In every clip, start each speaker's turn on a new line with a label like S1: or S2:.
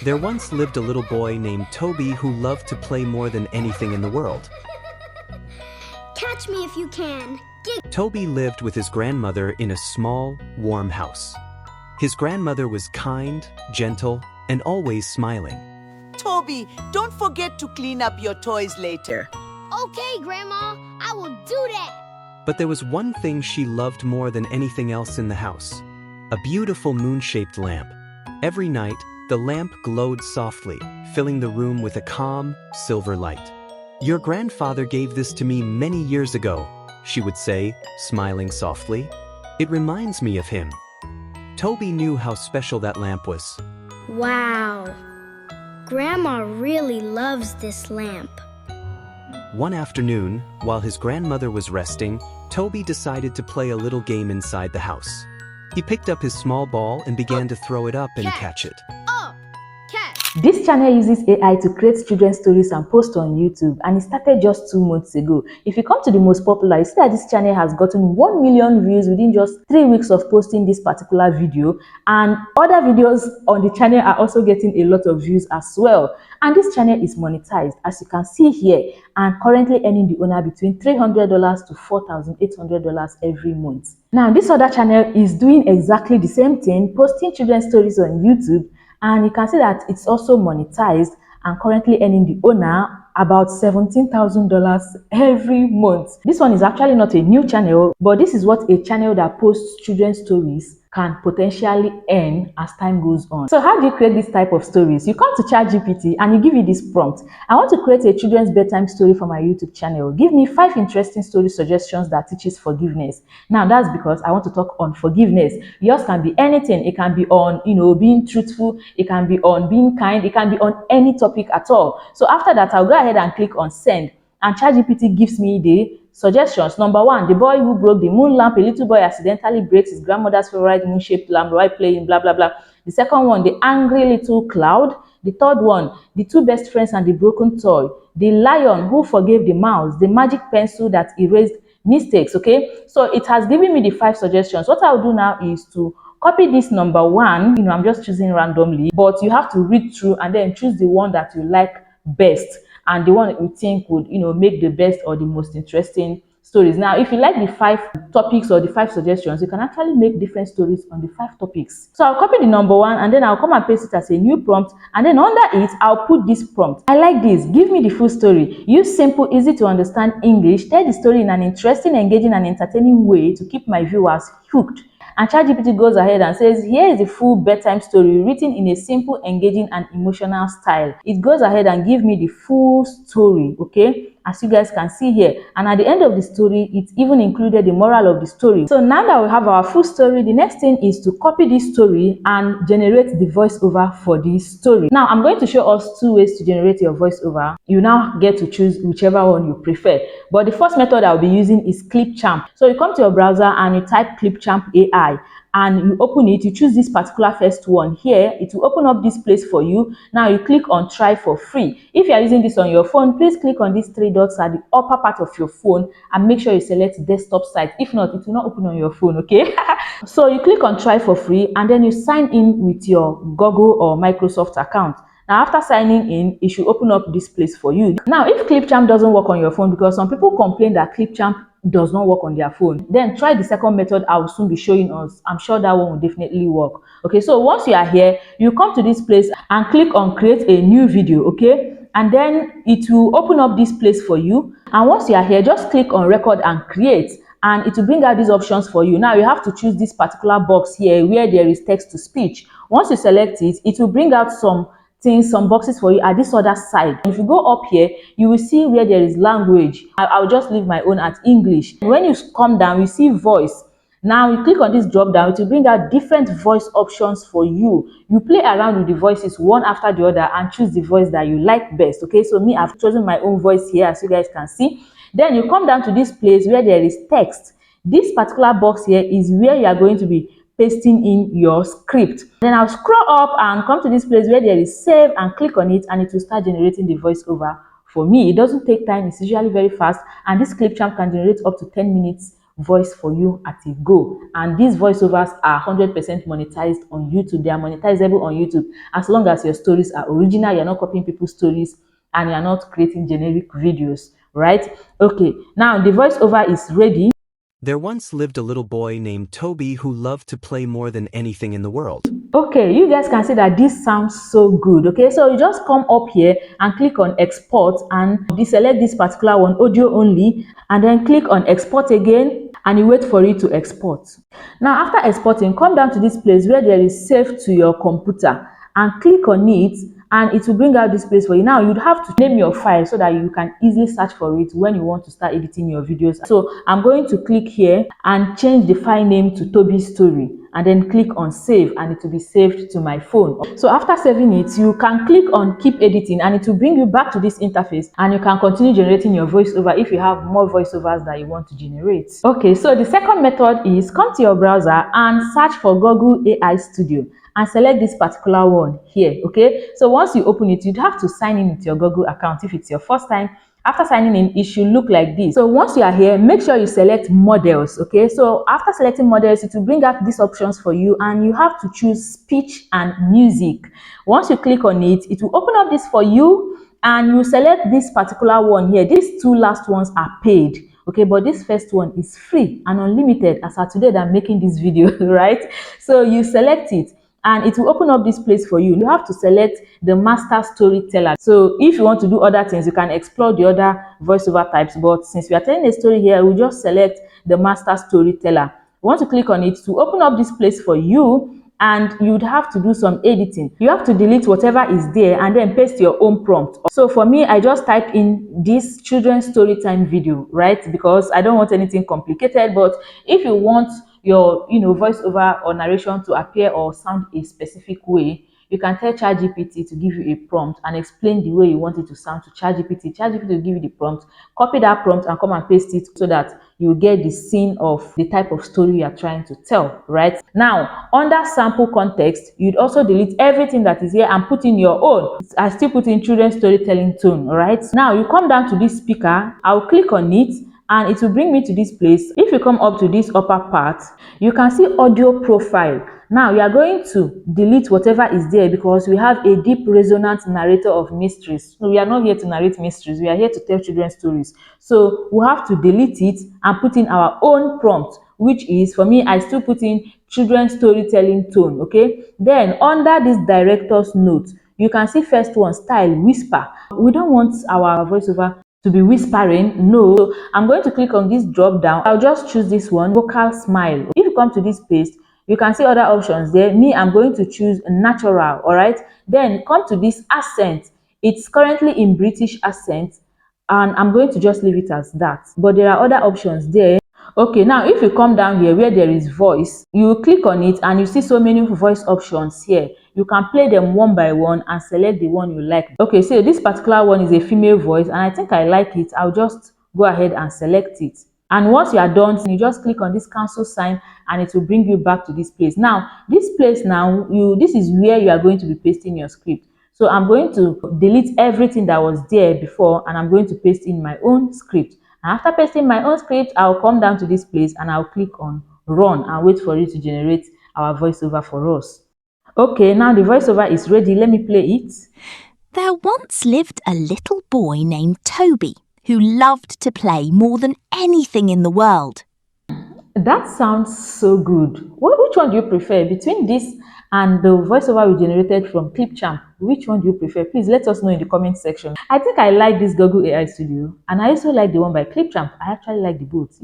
S1: There once lived a little boy named Toby who loved to play more than anything in the world.
S2: Catch me if you can.
S1: Toby lived with his grandmother in a small, warm house. His grandmother was kind, gentle, and always smiling.
S3: Toby, don't forget to clean up your toys later.
S2: Okay, Grandma, I will do that.
S1: But there was one thing she loved more than anything else in the house: a beautiful moon-shaped lamp. Every night, the lamp glowed softly, filling the room with a calm, silver light. "Your grandfather gave this to me many years ago," she would say, smiling softly. "It reminds me of him." Toby knew how special that lamp was.
S2: Wow. Grandma really loves this lamp.
S1: One afternoon, while his grandmother was resting, Toby decided to play a little game inside the house. He picked up his small ball and began to throw it up and catch it.
S4: This channel uses AI to create children's stories and post on YouTube, and it started just 2 months ago. If you come to the most popular, you see that this channel has gotten 1 million views within just 3 weeks of posting this particular video, and other videos on the channel are also getting a lot of views as well. And this channel is monetized, as you can see here, and currently earning the owner between $300 to $4,800 every month. Now, this other channel is doing exactly the same thing, posting children's stories on YouTube, and you can see that it's also monetized and currently earning the owner about $17,000 every month. This one is actually not a new channel, but this is what a channel that posts children's stories can potentially earn as time goes on. So how do you create this type of stories? You come to ChatGPT and you give it this prompt: I want to create a children's bedtime story for my YouTube channel. Give me 5 interesting story suggestions that teaches forgiveness. Now that's because I want to talk on forgiveness. Yours can be anything. It can be on, being truthful. It can be on being kind. It can be on any topic at all. So after that, I'll go ahead and click on send, and ChatGPT gives me the suggestions. Number 1, the boy who broke the moon lamp. A little boy accidentally breaks his grandmother's favorite moon-shaped lamp while playing, blah, blah, blah. The second one, the angry little cloud. The third one, the 2 best friends and the broken toy. The lion who forgave the mouse. The magic pencil that erased mistakes. Okay, so it has given me the 5 suggestions. What I'll do now is to copy this number 1. I'm just choosing randomly, but you have to read through and then choose the one that you like best, and the one that you think would, make the best or the most interesting stories. Now, if you like the 5 topics or the 5 suggestions, you can actually make different stories on the 5 topics. So I'll copy the number 1 and then I'll come and paste it as a new prompt, and then under it, I'll put this prompt. I like this. Give me the full story. Use simple, easy to understand English. Tell the story in an interesting, engaging, and entertaining way to keep my viewers hooked. And ChatGPT goes ahead and says, here is the full bedtime story written in a simple, engaging, and emotional style. It goes ahead and gives me the full story, okay, as you guys can see here. And at the end of the story, it even included the moral of the story. So now that we have our full story, the next thing is to copy this story and generate the voiceover for this story. Now, I'm going to show us 2 ways to generate your voiceover. You now get to choose whichever one you prefer. But the first method I'll be using is Clipchamp. So you come to your browser and you type Clipchamp AI, and you open it. You choose this particular first one here. It will open up this place for you. Now you click on try for free. If you are using this on your phone, please click on these 3 dots at the upper part of your phone and make sure you select desktop site. If not, it will not open on your phone, okay? So you click on try for free and then you sign in with your Google or Microsoft account. Now, after signing in, it should open up this place for you. Now, if Clipchamp doesn't work on your phone, because some people complain that Clipchamp does not work on their phone, then try the second method I will soon be showing us. I'm sure that one will definitely work. Okay, so once you are here, you come to this place and click on create a new video, okay? And then it will open up this place for you. And once you are here, just click on record and create, and it will bring out these options for you. Now you have to choose this particular box here where there is text to speech. Once you select it, it will bring out some boxes for you at this other side. If you go up here, you will see where there is language. I'll just leave my own at English. When you come down, you see voice. Now you click on this drop down, it will bring out different voice options for you. You play around with the voices one after the other and choose the voice that you like best. Okay, so me, I've chosen my own voice here, as you guys can see. Then you come down to this place where there is text. This particular box here is where you are going to be pasting in your script. Then I'll scroll up and come to this place where there is save and click on it, and it will start generating the voiceover for me. It doesn't take time, it's usually very fast, and this Clipchamp can generate up to 10 minutes voice for you at a go. And these voiceovers are 100% monetized on YouTube. They are monetizable on YouTube as long as your stories are original, you're not copying people's stories, and you're not creating generic videos, right? Okay, now the voiceover is ready.
S1: There once lived a little boy named Toby who loved to play more than anything in the world.
S4: Okay, you guys can see that this sounds so good. Okay, so you just come up here and click on export and deselect this particular one, audio only, and then click on export again and you wait for it to export. Now after exporting, come down to this place where there is save to your computer and click on it, and it will bring out this place for you. Now you'd have to name your file so that you can easily search for it when you want to start editing your videos. So I'm going to click here and change the file name to Toby's Story, and then click on save, and it will be saved to my phone. So after saving it, you can click on keep editing and it will bring you back to this interface, and you can continue generating your voiceover if you have more voiceovers that you want to generate. Okay, so the second method is come to your browser and search for Google AI Studio and select this particular one here. Okay, so once you open it, you'd have to sign in with your Google account if it's your first time. After signing in, it should look like this. So once you are here, make sure you select models. Okay, so after selecting models, it will bring up these options for you, and you have to choose speech and music. Once you click on it, it will open up this for you, and you select this particular one here. These two last ones are paid. Okay, but this first one is free and unlimited as of today that I'm making this video, right? So you select it and it will open up this place for you. You have to select the master storyteller. So if you want to do other things, you can explore the other voiceover types, but since we are telling a story here, we'll just select the master storyteller. Once you click on it, to open up this place for you, and you'd have to do some editing. You have to delete whatever is there and then paste your own prompt. So for me, I just type in this children's story time video, right? Because I don't want anything complicated. But if you want your voiceover or narration to appear or sound a specific way, you can tell ChatGPT to give you a prompt and explain the way you want it to sound to ChatGPT. ChatGPT will give you the prompt, copy that prompt and come and paste it so that you get the scene of the type of story you are trying to tell, right? Now, under sample context, you'd also delete everything that is here and put in your own. I still put in children's storytelling tone, right? Now, you come down to this speaker, I'll click on it, and it will bring me to this place. If you come up to this upper part, you can see audio profile. Now, we are going to delete whatever is there because we have a deep resonant narrator of mysteries. So we are not here to narrate mysteries. We are here to tell children's stories. So we have to delete it and put in our own prompt, which is, for me, I still put in children's storytelling tone, okay? Then under this director's note, you can see first one, style, whisper. We don't want our voiceover to be whispering, no. So I'm going to click on this drop down. I'll just choose this one, vocal smile. If you come to this page, you can see other options there. Me, I'm going to choose natural, all right? Then come to this accent. It's currently in British accent, and I'm going to just leave it as that. But there are other options there. Okay, now if you come down here where there is voice, you click on it and you see so many voice options here. You can play them one by one and select the one you like. Okay, so this particular one is a female voice and I think I like it. I'll just go ahead and select it. And once you are done, you just click on this cancel sign and it will bring you back to this place. Now, this place now, this is where you are going to be pasting your script. So I'm going to delete everything that was there before and I'm going to paste in my own script. And after pasting my own script, I'll come down to this place and I'll click on run and wait for it to generate our voiceover for us. Okay, now the voiceover is ready. Let me play it.
S5: There once lived a little boy named Toby who loved to play more than anything in the world.
S4: That sounds so good. Which one do you prefer between this and the voiceover we generated from Clipchamp? Which one do you prefer? Please let us know in the comment section. I think I like this Google AI Studio and I also like the one by Clipchamp. I actually like the both,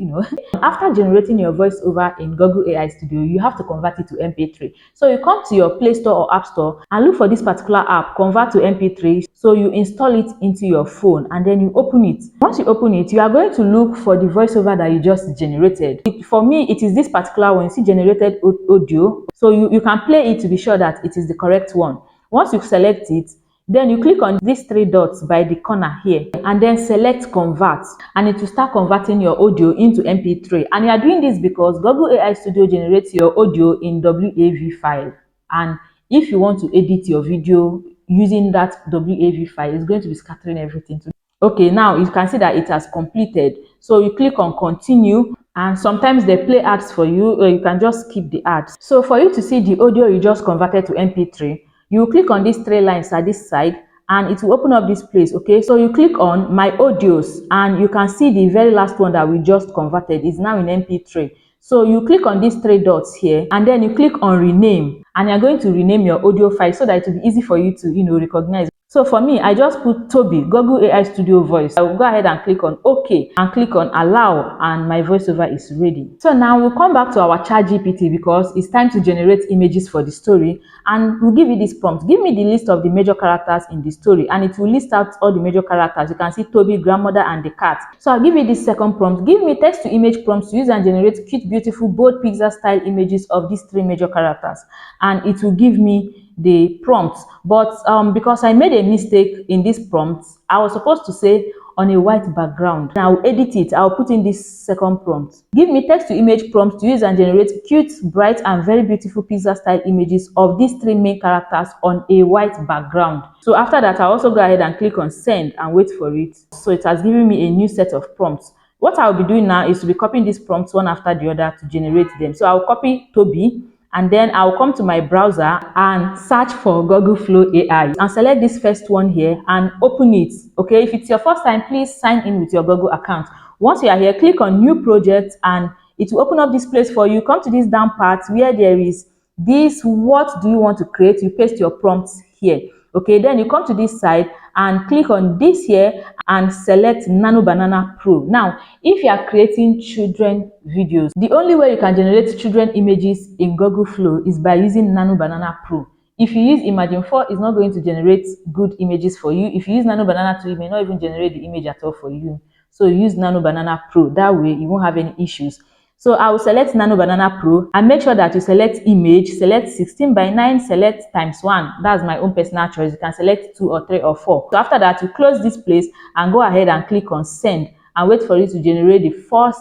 S4: After generating your voiceover in Google AI Studio, you have to convert it to MP3. So you come to your Play Store or App Store and look for this particular app, convert to MP3. So you install it into your phone and then you open it. Once you open it, you are going to look for the voiceover that you just generated. For me, it is this particular one. You see generated audio. So you can play it to be sure that it is the correct one. Once you select it, then you click on these three dots by the corner here and then select convert and it will start converting your audio into MP3. And you are doing this because Google AI Studio generates your audio in WAV file. And if you want to edit your video using that WAV file, it's going to be scattering everything. Okay, now you can see that it has completed. So you click on continue and sometimes they play ads for you, or you can just skip the ads. So for you to see the audio you just converted to MP3, you click on these three lines at this side and it will open up this place. Okay, so you click on my audios and you can see the very last one that we just converted is now in MP3. So you click on these three dots here and then you click on rename, and you're going to rename your audio file so that it will be easy for you to recognize. So for me, I just put Toby, Google AI Studio Voice. I will go ahead and click on OK and click on Allow, and my voiceover is ready. So now we'll come back to our ChatGPT because it's time to generate images for the story, and we'll give you this prompt. Give me the list of the major characters in the story, and it will list out all the major characters. You can see Toby, grandmother, and the cat. So I'll give you this second prompt. Give me text to image prompts to use and generate cute, beautiful, bold Pixar style images of these three major characters, and it will give me the prompts. But because I made a mistake in this prompt, I was supposed to say on a white background. I'll edit it. I'll put in this second prompt. Give me text to image prompts to use and generate cute, bright, and very beautiful Pixar style images of these three main characters on a white background. So after that, I'll also go ahead and click on send and wait for it. So it has given me a new set of prompts. What I'll be doing now is to be copying these prompts one after the other to generate them. So I'll copy Toby, and then I'll come to my browser and search for Google Flow AI and select this first one here and open it. Okay, if it's your first time, please sign in with your Google account. Once you are here, click on new project and it will open up this place for you. Come to this down part where there is this, what do you want to create? You paste your prompts here. Okay, then you come to this side and click on this here and select Nano Banana Pro. Now, if you are creating children videos, the only way you can generate children images in Google Flow is by using Nano Banana Pro. If you use Imagine 4, it's not going to generate good images for you. If you use Nano Banana 2, it may not even generate the image at all for you. So use Nano Banana Pro. That way, you won't have any issues. So I will select Nano Banana Pro and make sure that you select image, select 16:9, select ×1. That's my own personal choice. You can select 2 or 3 or 4. So after that, you close this place and go ahead and click on send and wait for it to generate the first,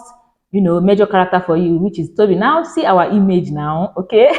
S4: major character for you, which is Toby. Now see our image now, okay?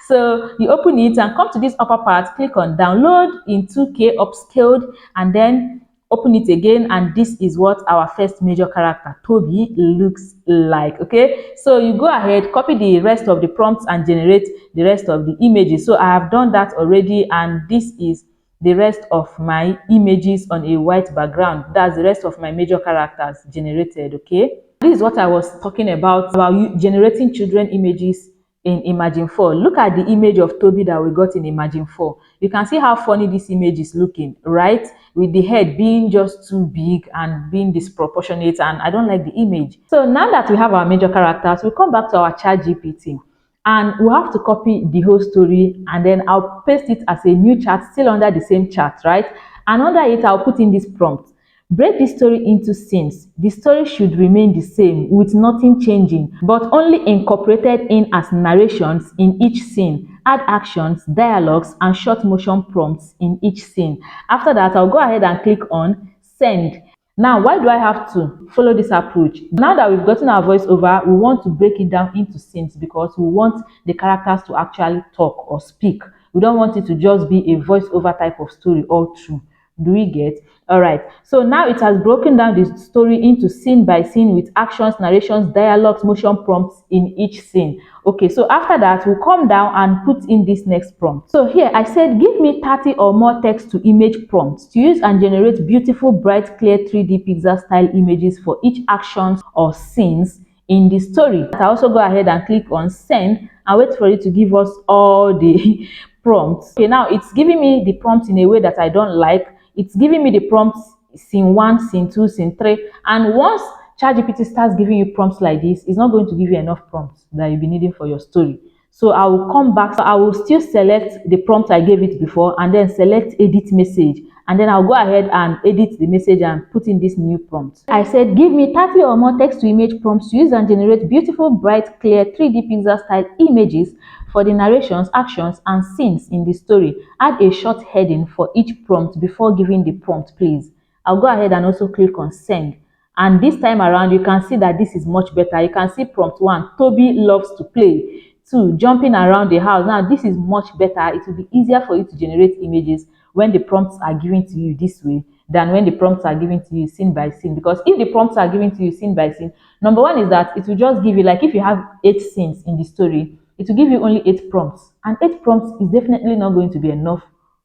S4: So you open it and come to this upper part, click on download in 2K upscaled, and then open it again, and this is what our first major character Toby looks like. Okay, so you go ahead, copy the rest of the prompts and generate the rest of the images. So I have done that already, and this is the rest of my images on a white background. That's the rest of my major characters generated. Okay, this is what I was talking about you generating children images in Imagine 4. Look at the image of Toby that we got in Imagine 4. You can see how funny this image is looking, right? With the head being just too big and being disproportionate, and I don't like the image. So now that we have our major characters, we come back to our ChatGPT and we have to copy the whole story, and then I'll paste it as a new chat, still under the same chat, right? And under it, I'll put in this prompt. Break this story into scenes. The story should remain the same with nothing changing, but only incorporated in as narrations in each scene. Add actions, dialogues, and short motion prompts in each scene. After that, I'll go ahead and click on send. Now, why do I have to follow this approach? Now that we've gotten our voiceover, we want to break it down into scenes because we want the characters to actually talk or speak. We don't want it to just be a voiceover type of story all through. Do we get? All right, so now it has broken down the story into scene by scene with actions, narrations, dialogues, motion prompts in each scene. Okay, so after that, we'll come down and put in this next prompt. So here I said, give me 30 or more text to image prompts to use and generate beautiful, bright, clear 3D Pixar style images for each action or scenes in the story. I also go ahead and click on send and wait for it to give us all the prompts. Okay, now it's giving me the prompts in a way that I don't like. It's giving me the prompts scene 1, scene 2, scene 3. And once ChatGPT starts giving you prompts like this, it's not going to give you enough prompts that you'll be needing for your story. So I will come back. So I will still select the prompt I gave it before and then select edit message. And then I'll go ahead and edit the message and put in this new prompt. I said, give me 30 or more text to image prompts to use and generate beautiful, bright, clear 3D Pixar style images for the narrations, actions, and scenes in the story. Add a short heading for each prompt before giving the prompt, please. I'll go ahead and also click on send. And this time around, you can see that this is much better. You can see prompt 1, Toby loves to play. 2, jumping around the house. Now, this is much better. It will be easier for you to generate images when the prompts are given to you this way than when the prompts are given to you scene by scene. Because if the prompts are given to you scene by scene, number one is that it will just give you, like if you have 8 scenes in the story, it will give you only 8 prompts, and 8 prompts is definitely not going to be enough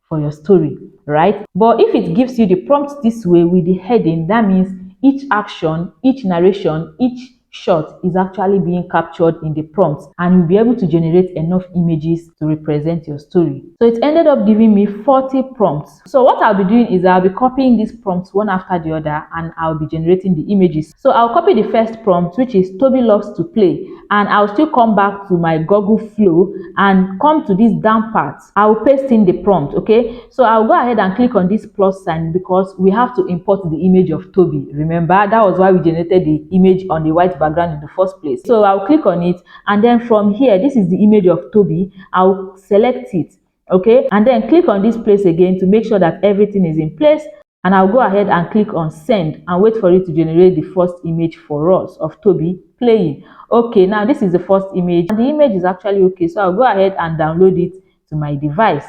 S4: for your story, right? But if it gives you the prompts this way with the heading, that means each action, each narration, each shot is actually being captured in the prompts, and you'll be able to generate enough images to represent your story. So it ended up giving me 40 prompts. So what I'll be doing is I'll be copying these prompts one after the other, and I'll be generating the images. So I'll copy the first prompt, which is Toby loves to play, and I'll still come back to my Google Flow and come to this down part. I'll paste in the prompt. Okay, so I'll go ahead and click on this plus sign because we have to import the image of Toby. Remember, that was why we generated the image on the white background in the first place. So I'll click on it, and then from here, this is the image of Toby. I'll select it, okay, and then click on this place again to make sure that everything is in place, and I'll go ahead and click on send and wait for it to generate the first image for us of Toby playing. Okay, now this is the first image, and the image is actually okay, so I'll go ahead and download it to my device.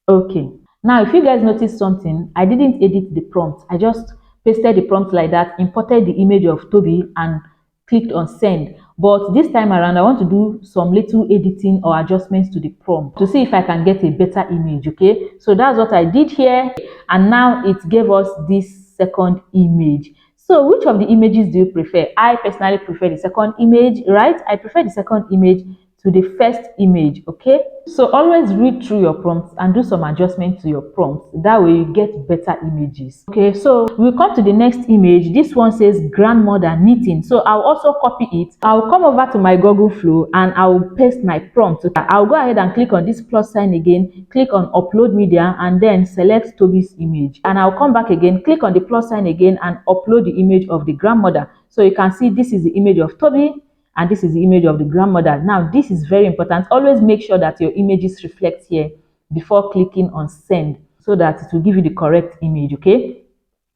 S4: Okay, now if you guys notice something, I didn't edit the prompt. I just pasted the prompt like that, imported the image of Toby, and clicked on send. But this time around, I want to do some little editing or adjustments to the prompt to see if I can get a better image. Okay, so that's what I did here, and now it gave us this second image. So which of the images do you prefer? I personally prefer the second image, right? I prefer the second image to the first image. Okay, so always read through your prompts and do some adjustment to your prompts. That way you get better images. Okay, so we'll come to the next image. This one says grandmother knitting, so I'll also copy it. I'll come over to my Google Flow and I'll paste my prompt. I'll go ahead and click on this plus sign again, click on upload media, and then select Toby's image, and I'll come back again, click on the plus sign again, and upload the image of the grandmother. So you can see this is the image of Toby, and this is the image of the grandmother. Now this is very important. Always make sure that your images reflect here before clicking on send, so that it will give you the correct image. Okay,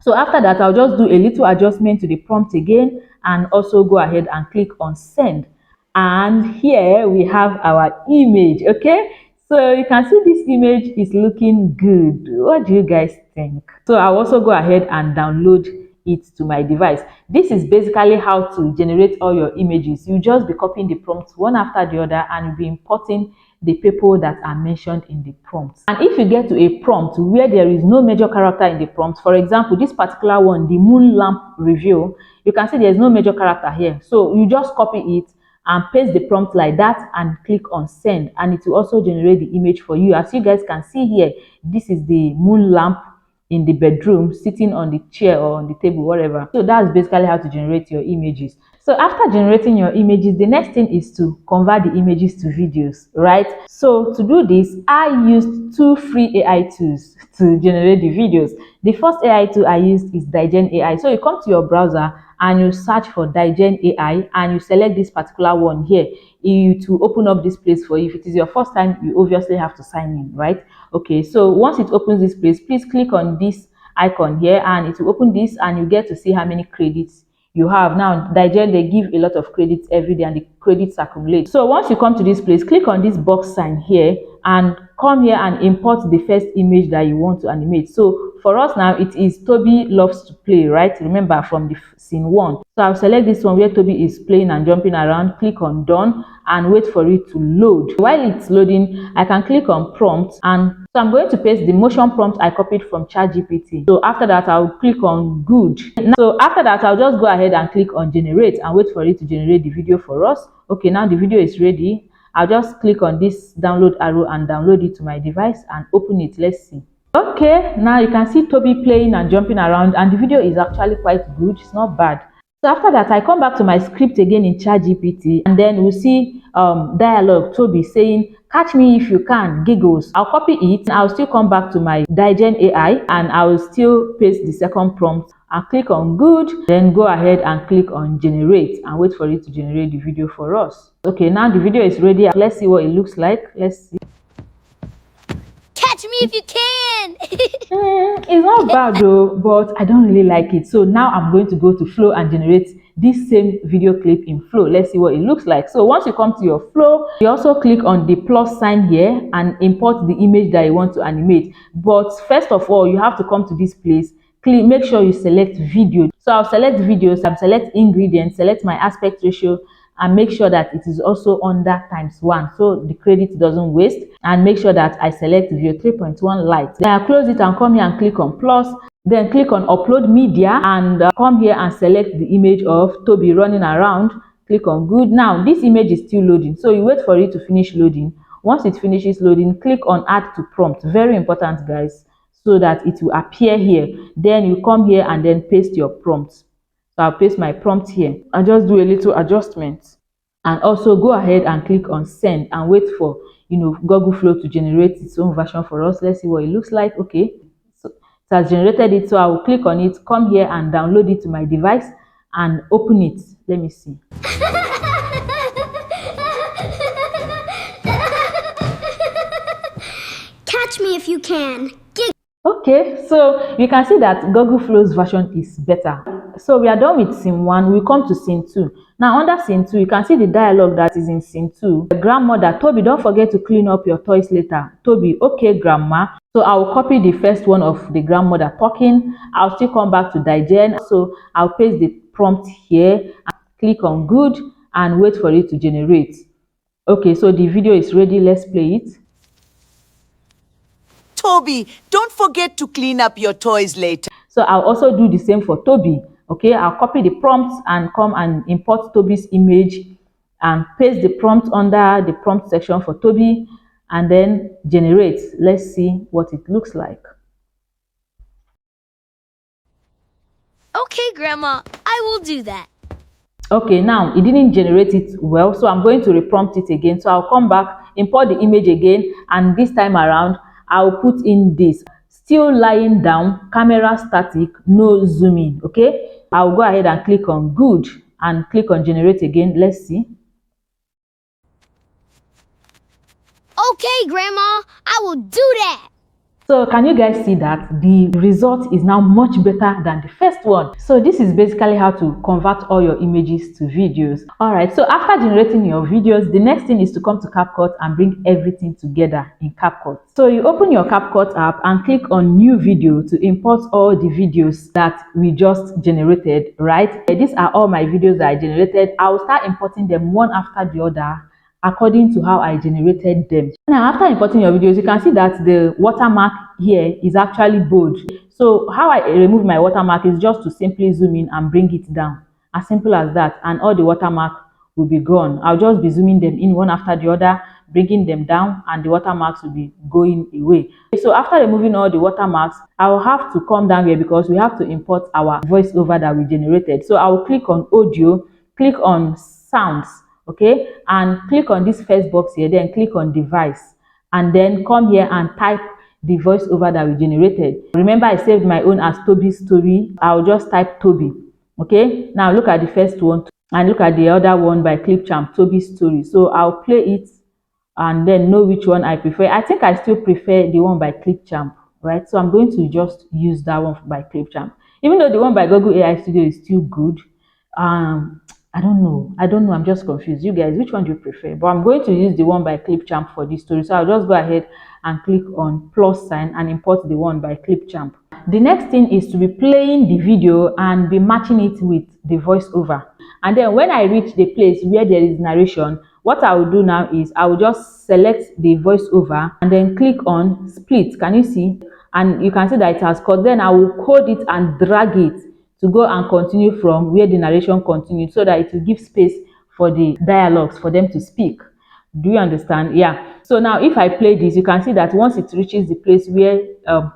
S4: so after that, I'll just do a little adjustment to the prompt again, and also go ahead and click on send, and here we have our image. Okay, so you can see this image is looking good. What do you guys think? So I'll also go ahead and download it to my device. This is basically how to generate all your images. You just be copying the prompts one after the other, and you'll be importing the people that are mentioned in the prompts. And if you get to a prompt where there is no major character in the prompt, for example, this particular one, the moon lamp review, you can see there's no major character here. So you just copy it and paste the prompt like that and click on send, and it will also generate the image for you. As you guys can see here, this is the moon lamp in the bedroom sitting on the chair or on the table, whatever. So that's basically how to generate your images. So after generating your images, the next thing is to convert the images to videos, right? So to do this, I used 2 free AI tools to generate the videos. The first AI tool I used is Digen AI. So you come to your browser and you search for Digen AI, and you select this particular one here. It will open up this place for you. If it is your first time, you obviously have to sign in, right? Okay, so once it opens this place, please click on this icon here, and it will open this, and you get to see how many credits you have. Now Digen, they give a lot of credits every day, and the credits accumulate. So once you come to this place, click on this box sign here and come here and import the first image that you want to animate. So for us now, it is Toby loves to play, right? Remember from the scene 1. So I'll select this one where Toby is playing and jumping around, click on done, and wait for it to load. While it's loading, I can click on prompt, and so I'm going to paste the motion prompt I copied from ChatGPT. So after that, I'll click on good. So after that, I'll just go ahead and click on generate and wait for it to generate the video for us. Okay, now the video is ready. I'll just click on this download arrow and download it to my device and open it. Let's see. Okay, now you can see Toby playing and jumping around, and the video is actually quite good. It's not bad. So after that, I come back to my script again in ChatGPT, and then we'll see dialogue, Toby saying, "Catch me if you can," giggles. I'll copy it. I'll still come back to my Digen AI, and I will still paste the second prompt. I'll click on good, then go ahead and click on generate and wait for it to generate the video for us. Okay, now the video is ready. Let's see what it looks like. Let's see.
S2: Catch me if you can!
S4: It's not bad though, but I don't really like it. So now I'm going to go to Flow and generate this same video clip in Flow. Let's see what it looks like. So once you come to your Flow, you also click on the plus sign here and import the image that you want to animate. But first of all, you have to come to this place, make sure you select video. So I'll select videos, I'll select ingredients, select my aspect ratio, and make sure that it is also under ×1 so the credit doesn't waste, and make sure that I select video 3.1 light. Then I close it and come here and click on plus, then click on upload media, and come here and select the image of Toby running around. Click on good. Now this image is still loading, so you wait for it to finish loading. Once it finishes loading, click on add to prompt. Very important, guys, so that it will appear here. Then you come here and then paste your prompt. So I'll paste my prompt here and just do a little adjustment, and also go ahead and click on send and wait for Google Flow to generate its own version for us. Let's see what it looks like. Okay, so it has generated it, so I will click on it, come here and download it to my device and open it. Let me see.
S2: Catch me if you can.
S4: Okay, so you can see that Google Flow's version is better. So we are done with scene 1. We come to scene 2. Now under scene 2, you can see the dialogue that is in scene 2. The grandmother, Toby, don't forget to clean up your toys later. Toby, okay, grandma. So I will copy the first one of the grandmother talking. I'll still come back to digest. So I'll paste the prompt here and click on good and wait for it to generate. Okay, so the video is ready. Let's play it.
S3: Toby, don't forget to clean up your toys later.
S4: So I'll also do the same for Toby. Okay, I'll copy the prompts and come and import Toby's image and paste the prompt under the prompt section for Toby and then generate. Let's see what it looks like.
S2: Okay, Grandma, I will do that.
S4: Okay, now it didn't generate it well, so I'm going to reprompt it again. So I'll come back, import the image again, and this time around I'll put in this: still lying down, camera static, no zooming. Okay, I'll go ahead and click on good and click on generate again. Let's see.
S2: Okay, Grandma, I will do that.
S4: So can you guys see that the result is now much better than the first one? So this is basically how to convert all your images to videos. All right, so after generating your videos, the next thing is to come to CapCut and bring everything together in CapCut. So you open your CapCut app and click on new video to import all the videos that we just generated, right? These are all my videos that I generated. I will start importing them one after the other according to how I generated them. Now, after importing your videos, you can see that the watermark here is actually bold. So how I remove my watermark is just to simply zoom in and bring it down. As simple as that, and all the watermark will be gone. I'll just be zooming them in one after the other, bringing them down, and the watermarks will be going away. So after removing all the watermarks, I'll have to come down here because we have to import our voiceover that we generated. So I'll click on audio, click on sounds, okay, and click on this first box here, then click on device, and then come here and type the voiceover that we generated. Remember, I saved my own as Toby's story. I'll just type Toby. Okay, now look at the first one and look at the other one by Clipchamp, Toby's story. So I'll play it and then know which one I prefer. I think I still prefer the one by Clipchamp, right? So I'm going to just use that one by Clipchamp, even though the one by Google AI Studio is still good. I don't know. I'm just confused. You guys, which one do you prefer? But I'm going to use the one by Clipchamp for this story. So I'll just go ahead and click on plus sign and import the one by Clipchamp. The next thing is to be playing the video and be matching it with the voiceover. And then when I reach the place where there is narration, what I will do now is I will just select the voiceover and then click on split. Can you see? And you can see that it has cut. Then I will hold it and drag it to go and continue from where the narration continued, so that it will give space for the dialogues for them to speak. Do you understand? Yeah. So now if I play this, you can see that once it reaches the place where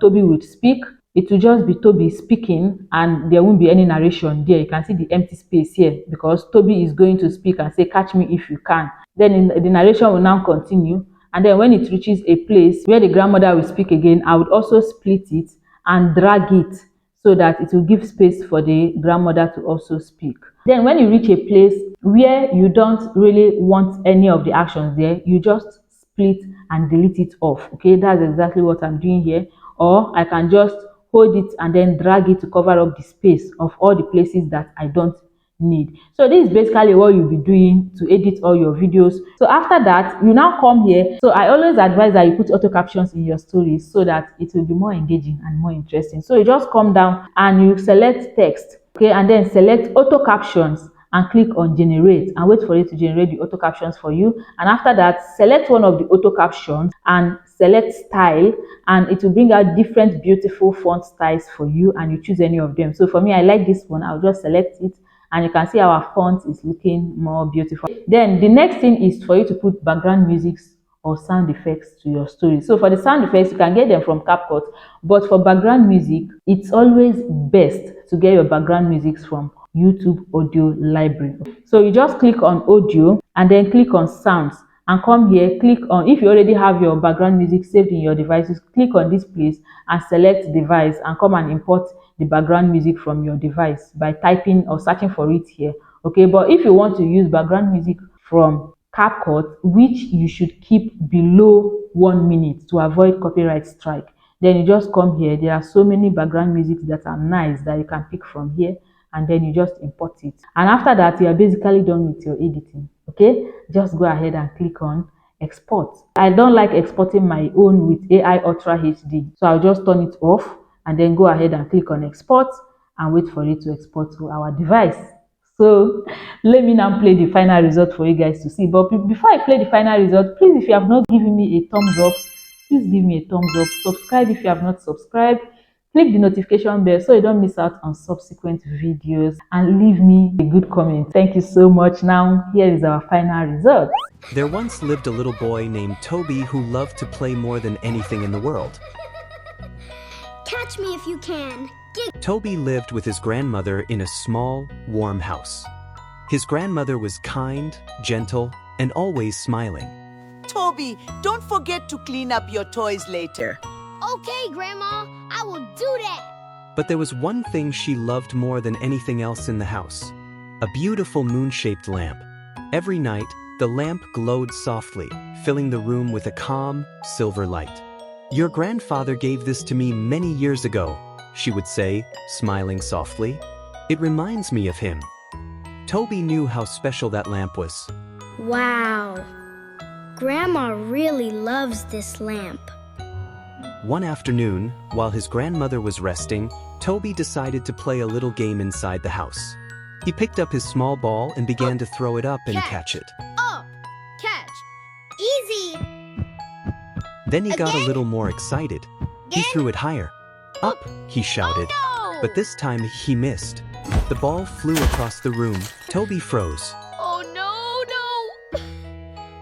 S4: Toby would speak, it will just be Toby speaking and there won't be any narration there. You can see the empty space here because Toby is going to speak and say, catch me if you can. Then the narration will now continue. And then when it reaches a place where the grandmother will speak again, I would also split it and drag it so that it will give space for the grandmother to also speak. Then when you reach a place where you don't really want any of the actions there, you just split and delete it off. Okay, that's exactly what I'm doing here. Or I can just hold it and then drag it to cover up the space of all the places that I don't need. So this is basically what you'll be doing to edit all your videos. So after that, you now come here. So I always advise that you put auto captions in your stories so that it will be more engaging and more interesting. So you just come down and you select text, okay, and then select auto captions and click on generate and wait for it to generate the auto captions for you. And after that, select one of the auto captions and select style, and it will bring out different beautiful font styles for you, and you choose any of them. So for me, I like this one. I'll just select it, and you can see our font is looking more beautiful. Then the next thing is for you to put background music or sound effects to your story. So for the sound effects, you can get them from CapCut, but for background music, it's always best to get your background music from YouTube audio library. So you just click on audio and then click on sounds and come here, click on, if you already have your background music saved in your devices, click on this place and select device and come and import the background music from your device by typing or searching for it here. Okay, but if you want to use background music from CapCut, which you should keep below 1 minute to avoid copyright strike, then you just come here. There are so many background music that are nice that you can pick from here, and then you just import it. And after that, you are basically done with your editing. Okay, just go ahead and click on export. I don't like exporting my own with AI Ultra HD, so I'll just turn it off and then go ahead and click on export and wait for it to export to our device. So let me now play the final result for you guys to see. But before I play the final result, please, if you have not given me a thumbs up, please give me a thumbs up. Subscribe if you have not subscribed. Click the notification bell so you don't miss out on subsequent videos, and leave me a good comment. Thank you so much. Now, here is our final result.
S1: There once lived a little boy named Toby who loved to play more than anything in the world.
S2: Catch me if you can.
S1: Toby lived with his grandmother in a small, warm house. His grandmother was kind, gentle, and always smiling.
S3: Toby, don't forget to clean up your toys later.
S2: Okay, Grandma, I will do that.
S1: But there was one thing she loved more than anything else in the house: a beautiful moon-shaped lamp. Every night, the lamp glowed softly, filling the room with a calm, silver light. "Your grandfather gave this to me many years ago," she would say, smiling softly. "It reminds me of him." Toby knew how special that lamp was.
S2: Wow. Grandma really loves this lamp.
S1: One afternoon, while his grandmother was resting, Toby decided to play a little game inside the house. He picked up his small ball and began to throw it up and catch it.
S2: Up. Catch. Easy.
S1: Then he got a little more excited. He threw it higher. "Up!" he shouted.
S2: Oh, no.
S1: But this time he missed. The ball flew across the room. Toby froze.
S2: Oh, no.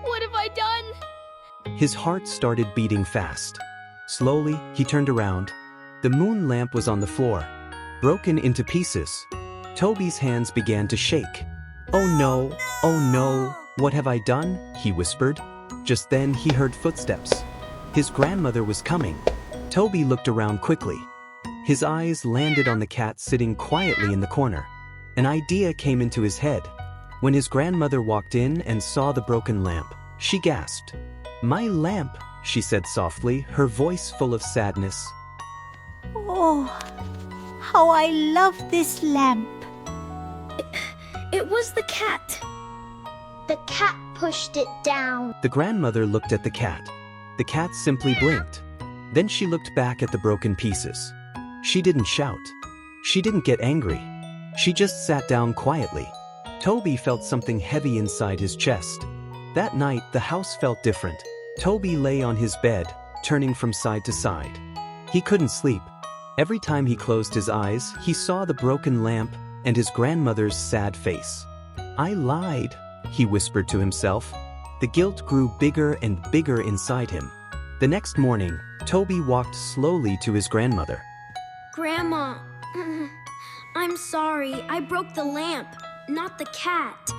S2: What have I done?
S1: His heart started beating fast. Slowly, he turned around. The moon lamp was on the floor, broken into pieces. Toby's hands began to shake. "Oh no, oh no, what have I done?" he whispered. Just then he heard footsteps. His grandmother was coming. Toby looked around quickly. His eyes landed on the cat sitting quietly in the corner. An idea came into his head. When his grandmother walked in and saw the broken lamp, she gasped. "My lamp," she said softly, her voice full of sadness.
S6: Oh, how I love this lamp.
S2: It was the cat. The cat pushed it down.
S1: The grandmother looked at the cat. The cat simply blinked. Then she looked back at the broken pieces. She didn't shout. She didn't get angry. She just sat down quietly. Toby felt something heavy inside his chest. That night, the house felt different. Toby lay on his bed, turning from side to side. He couldn't sleep. Every time he closed his eyes, he saw the broken lamp and his grandmother's sad face. "I lied," he whispered to himself. The guilt grew bigger and bigger inside him. The next morning, Toby walked slowly to his grandmother.
S2: Grandma, I'm sorry. I broke the lamp, not the cat.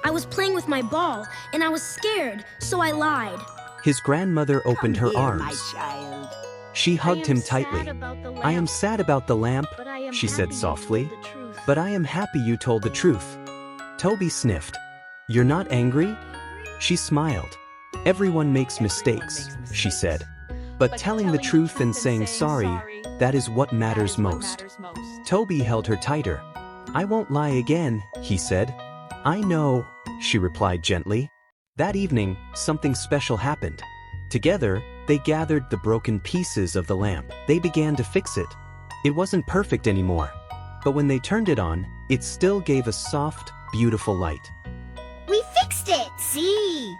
S2: I was playing with my ball, and I was scared, so I lied.
S1: His grandmother opened her
S3: Come here,
S1: arms.
S3: my child.
S1: She hugged him tightly. "I am sad about the lamp," she said softly, "but I am happy you told the truth." Toby sniffed. "You're not angry?" She smiled. "Everyone makes mistakes," she said. But telling the truth and saying sorry, that is what matters most. Toby held her tighter. "I won't lie again," he said. "I know," she replied gently. That evening, something special happened. Together, they gathered the broken pieces of the lamp. They began to fix it. It wasn't perfect anymore, but when they turned it on, it still gave a soft, beautiful light.
S6: We fixed it, see?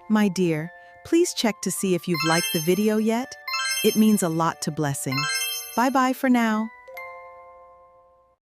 S7: My dear, please check to see if you've liked the video yet. It means a lot to Blessing. Bye-bye for now.